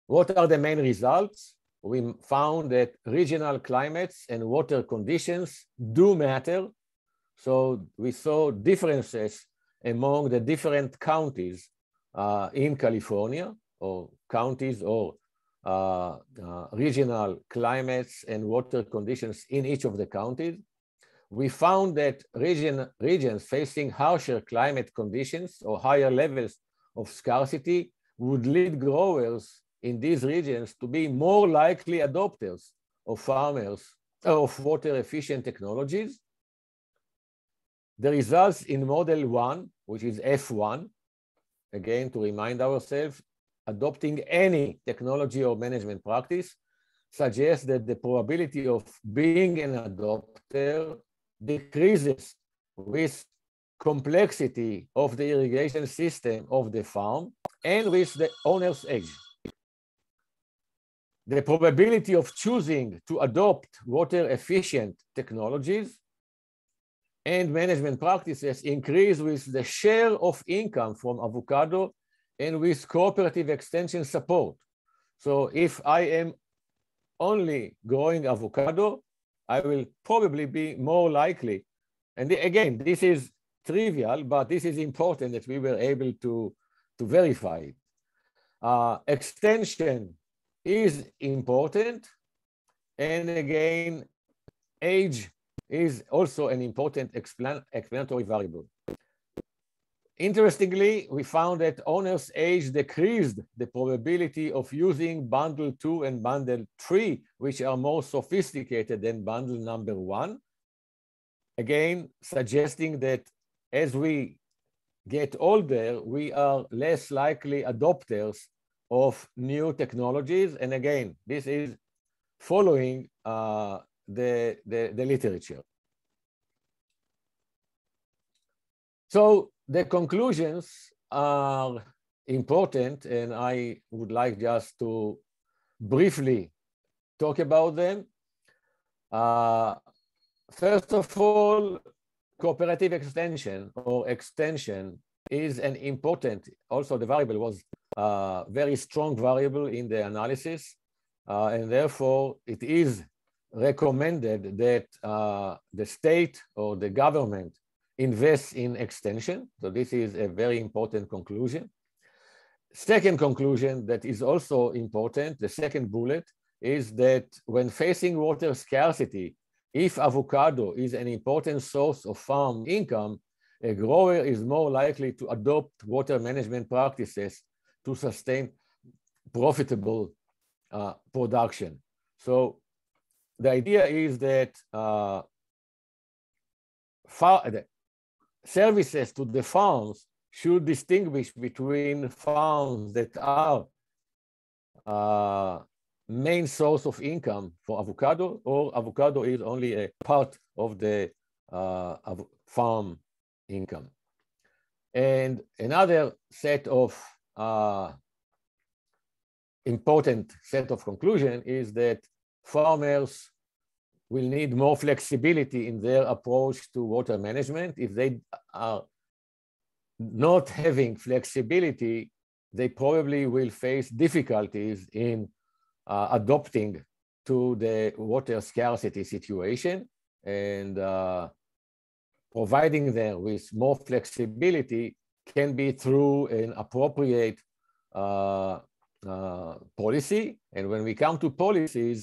B: What are the main results? We found that regional climates and water conditions do matter. So we saw differences among the different counties in California, or counties or regional climates and water conditions in each of the counties. We found that regions facing harsher climate conditions or higher levels of scarcity would lead growers in these regions to be more likely adopters of water efficient technologies. The results in model 1, which is F1, again, to remind ourselves, adopting any technology or management practice suggests that the probability of being an adopter decreases with complexity of the irrigation system of the farm and with the owner's age. The probability of choosing to adopt water efficient technologies and management practices increase with the share of income from Avocado and with cooperative extension support. So if I am only growing avocado, I will probably be more likely. And again, this is trivial, but this is important that we were able to verify it. Extension is important. And again, age is also an important explanatory variable. Interestingly, we found that owner's age decreased the probability of using bundle 2 and bundle 3, which are more sophisticated than bundle number 1. Again, suggesting that as we get older, we are less likely adopters of new technologies. And again, this is following the literature. So the conclusions are important, and I would like just to briefly talk about them. First of all, cooperative extension or extension is an important, also the variable was a very strong variable in the analysis, and therefore it is recommended that the state or the government invests in extension. So this is a very important conclusion. Second conclusion that is also important, the second bullet, is that when facing water scarcity, if avocado is an important source of farm income, a grower is more likely to adopt water management practices to sustain profitable production. So the idea is that services to the farms should distinguish between farms that are main source of income for avocado, or avocado is only a part of the farm income. And another set of important set of conclusion is that farmers will need more flexibility in their approach to water management. If they are not having flexibility, they probably will face difficulties in adopting to the water scarcity situation, and providing them with more flexibility can be through an appropriate policy. And when we come to policies,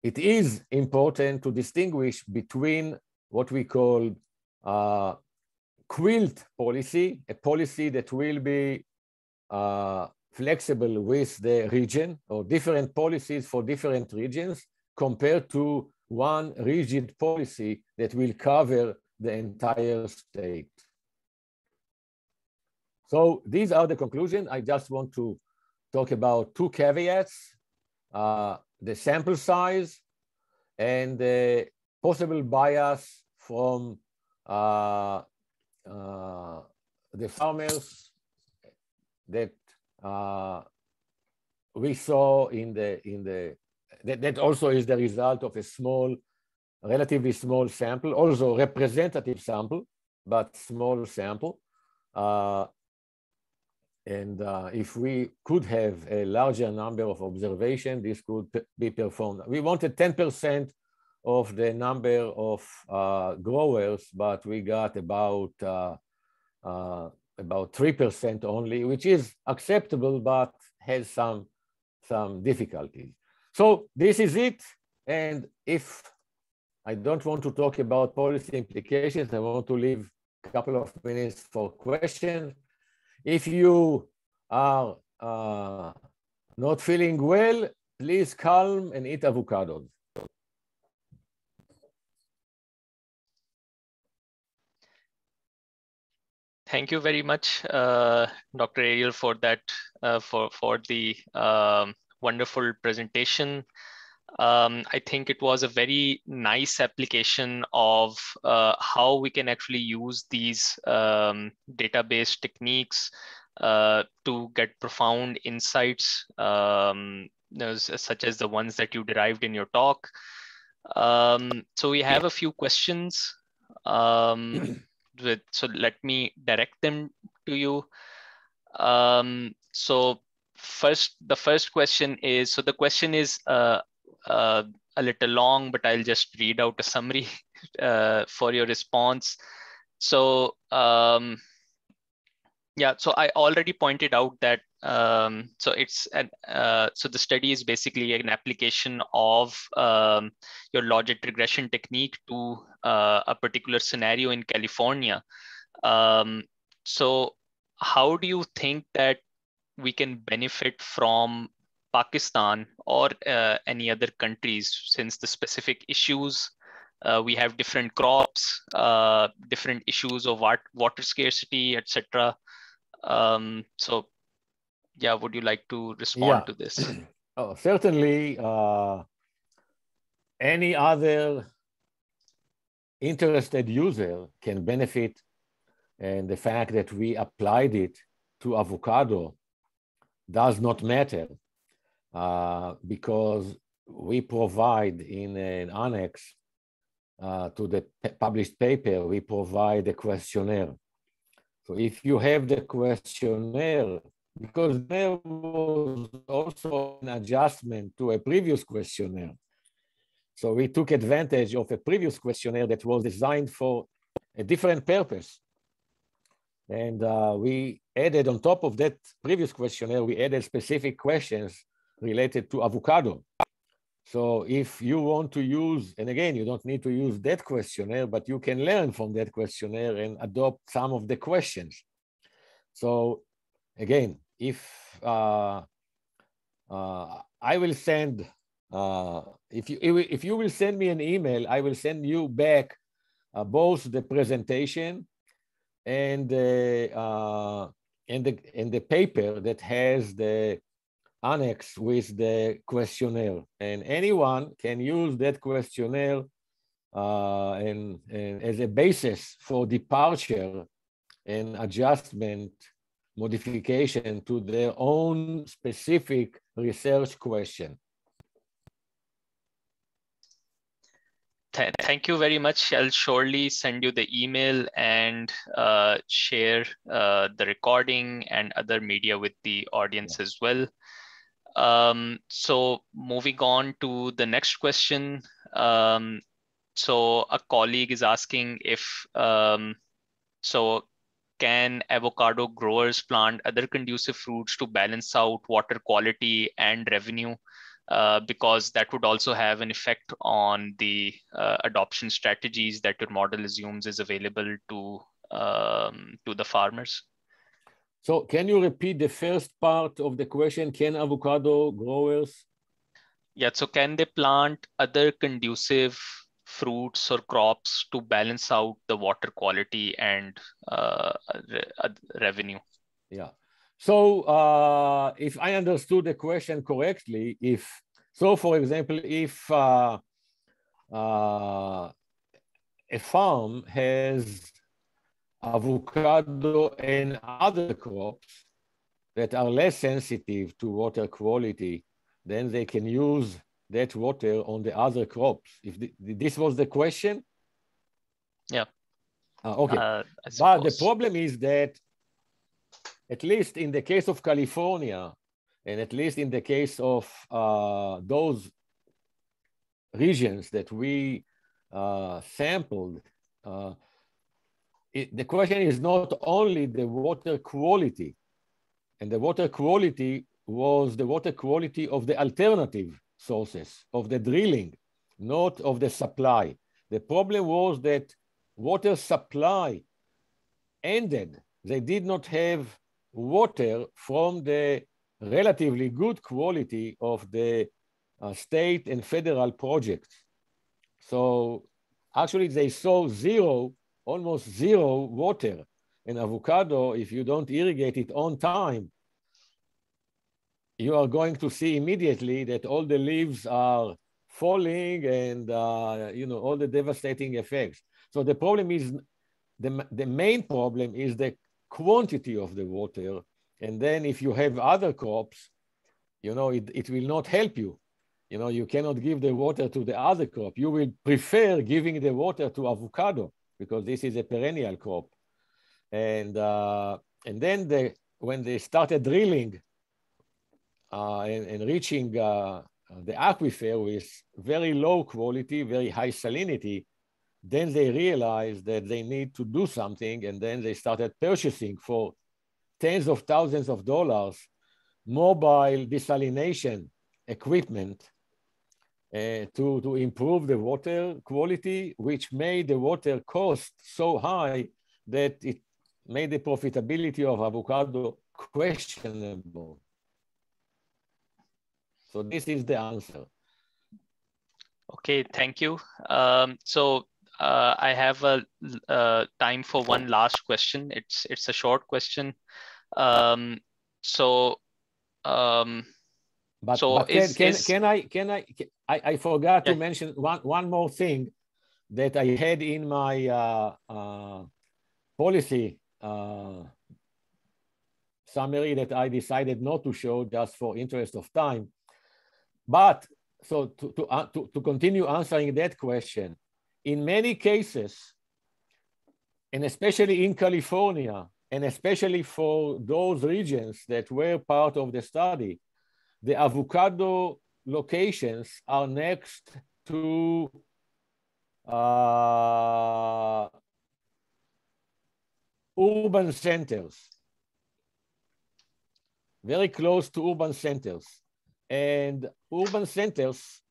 B: it is important to distinguish between what we call quilt policy, a policy that will be flexible with the region, or different policies for different regions, compared to one rigid policy that will cover the entire state. So these are the conclusions. I just want to talk about two caveats: the sample size and the possible bias from the farmers that we saw that also is the result of a small, relatively small sample, also representative sample, but small sample. And if we could have a larger number of observations, this could be performed. We wanted 10% of the number of growers, but we got about 3% only, which is acceptable, but has some difficulties. So this is it. And if I don't want to talk about policy implications, I want to leave a couple of minutes for questions. If you are not feeling well, please calm and eat avocados.
A: Thank you very much, Dr. Ariel, for that, for the wonderful presentation. I think it was a very nice application of how we can actually use these database techniques to get profound insights, such as the ones that you derived in your talk. So we have a few questions. So let me direct them to you. So the first question is, so the question is a little long, but I'll just read out a summary for your response. So yeah, so I already pointed out that so it's so the study is basically an application of your logic regression technique to a particular scenario in California. So how do you think that we can benefit from Pakistan or any other countries, since the specific issues, we have different crops, different issues of water scarcity, etc. So yeah, would you like to respond to this?
B: Oh, certainly, any other interested user can benefit, and the fact that we applied it to avocado does not matter, because we provide in an annex to the published paper, we provide a questionnaire. So if you have the questionnaire, because there was also an adjustment to a previous questionnaire. So we took advantage of a previous questionnaire that was designed for a different purpose. And we added, on top of that previous questionnaire, we added specific questions related to avocado. So if you want to use, and again, you don't need to use that questionnaire, but you can learn from that questionnaire and adopt some of the questions. So again, if I will send, if you will send me an email, I will send you back both the presentation and the paper that has the annex with the questionnaire, and anyone can use that questionnaire and as a basis for departure and adjustment, modification to their own specific research question.
A: Thank you very much. I'll surely send you the email and share the recording and other media with the audience as well. So moving on to the next question. So a colleague is asking if, so can avocado growers plant other conducive fruits to balance out water quality and revenue? Because that would also have an effect on the adoption strategies that your model assumes is available to the farmers.
B: So can you repeat the first part of the question? Can avocado growers?
A: Yeah, so can they plant other conducive fruits or crops to balance out the water quality and revenue?
B: Yeah. So if I understood the question correctly, for example, if a farm has avocado and other crops that are less sensitive to water quality, then they can use that water on the other crops. If this was the question?
A: Yeah.
B: Okay.
A: I
B: But the
A: suppose.
B: problem is that, at least in the case of California, and at least in the case of those regions that we sampled, the question is not only the water quality, and the water quality was the water quality of the alternative sources, of the drilling, not of the supply. The problem was that water supply ended. They did not have water from the relatively good quality of the state and federal projects. So actually they saw almost zero water. In avocado, if you don't irrigate it on time, you are going to see immediately that all the leaves are falling and all the devastating effects. So the problem is, the main problem is the quantity of the water. And then if you have other crops, it will not help you. You cannot give the water to the other crop. You will prefer giving the water to avocado because this is a perennial crop. And then when they started drilling and reaching the aquifer with very low quality, very high salinity, then they realized that they need to do something, and then they started purchasing for tens of thousands of dollars mobile desalination equipment to improve the water quality, which made the water cost so high that it made the profitability of avocado questionable. So this is the answer.
A: Okay, thank you. So I have a time for one last question. It's a short question. So
B: But I forgot to mention one more thing that I had in my policy summary that I decided not to show just for interest of time. But so to continue answering that question, in many cases, and especially in California, and especially for those regions that were part of the study, the avocado locations are next to urban centers, very close to urban centers. And urban centers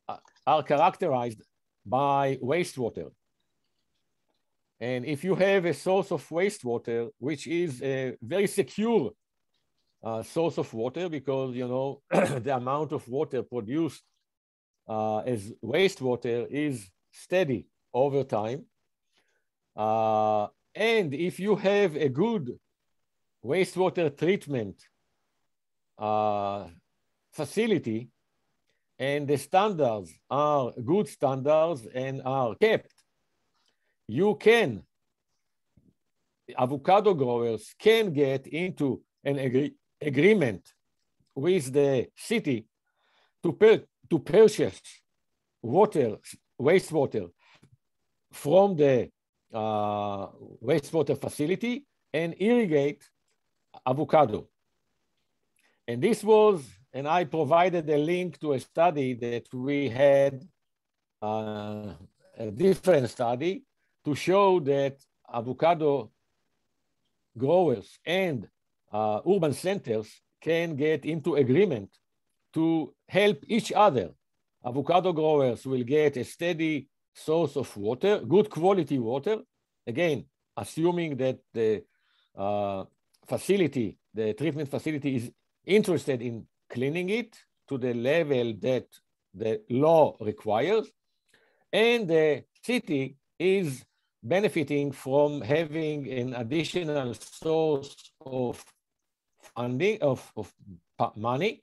B: are characterized by wastewater. And if you have a source of wastewater, which is a very secure source of water, because the amount of water produced as wastewater is steady over time. And if you have a good wastewater treatment facility, and the standards are good standards and are kept, avocado growers can get into an agreement with the city to purchase wastewater from the wastewater facility and irrigate avocado. And this was, and I provided a link to a study that we had a different study to show that avocado growers and urban centers can get into agreement to help each other. Avocado growers will get a steady source of water, good quality water, again, assuming that the facility, the treatment facility is interested in cleaning it to the level that the law requires, and the city is benefiting from having an additional source of funding, of money,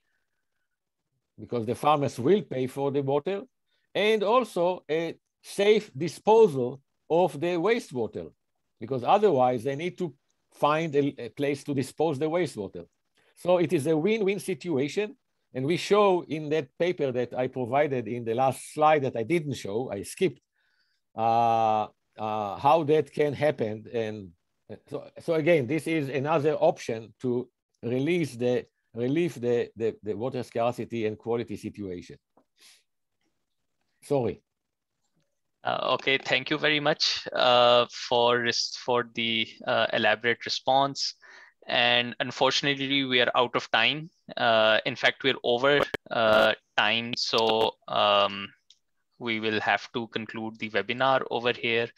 B: because the farmers will pay for the water, and also a safe disposal of the wastewater, because otherwise they need to find a place to dispose the wastewater. So it is a win-win situation. And we show in that paper that I provided in the last slide that I didn't show, I skipped, how that can happen. And so again, this is another option to relieve the water scarcity and quality situation. Sorry.
A: Okay, thank you very much for the elaborate response. And unfortunately, we are out of time. In fact, we're over time, so we will have to conclude the webinar over here.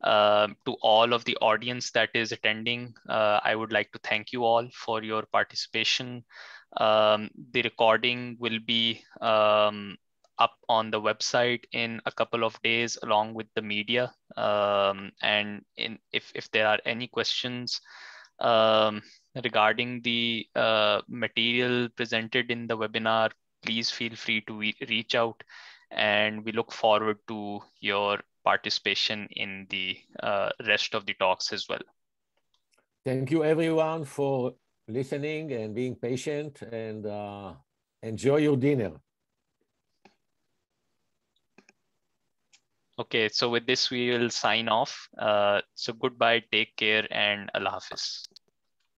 A: To all of the audience that is attending, I would like to thank you all for your participation. The recording will be up on the website in a couple of days along with the media. And if there are any questions regarding the material presented in the webinar, please feel free to reach out, and we look forward to your participation in the rest of the talks as well.
B: Thank you everyone for listening and being patient, and enjoy your dinner.
A: Okay, so with this, we will sign off. So goodbye, take care, and Allah Hafiz.